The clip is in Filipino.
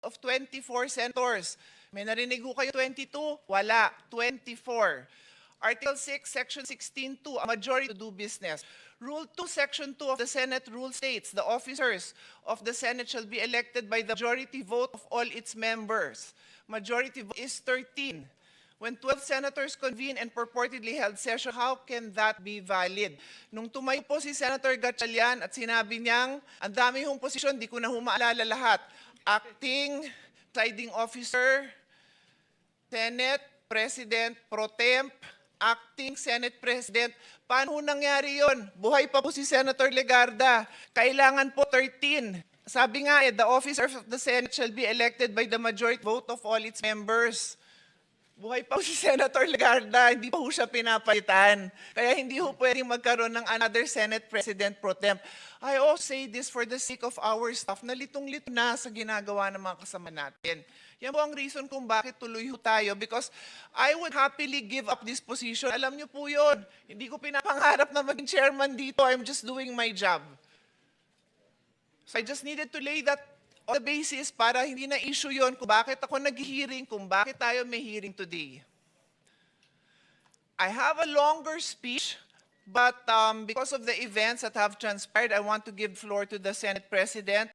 of 24 senators. May narinig ho kayo 22? Wala, 24. Article 6, Section 16.2, a majority to do business. Rule 2, Section 2 of the Senate rule states, the officers of the Senate shall be elected by the majority vote of all its members. Majority vote is 13. When 12 senators convene and purportedly held session, how can that be valid? Nung tumayo po si Senator Gatchalian at sinabi niyang, ang dami hong posisyon, di ko na humaalala lahat. Acting, presiding officer, Senate, President Pro Temp, Acting Senate President. Paano nangyari yon? Buhay pa po si Senator Legarda. Kailangan po 13. Sabi nga the officers of the Senate shall be elected by the majority vote of all its members. Buhay pa po si Senator Legarda, hindi pa po siya pinapalitan. Kaya hindi po pwedeng magkaroon ng another Senate President Pro Temp. I also say this for the sake of our staff na litong-lito na sa ginagawa ng mga kasama natin. Yan po ang reason kung bakit tuloy ho tayo because I would happily give up this position. Alam niyo po yun, hindi ko pinapangarap na maging chairman dito. I'm just doing my job. So I just needed to lay that on the basis para hindi na issue yon kung bakit ako nag-hearing, kung bakit tayo may hearing today. I have a longer speech, but because of the events that have transpired, I want to give floor to the Senate President.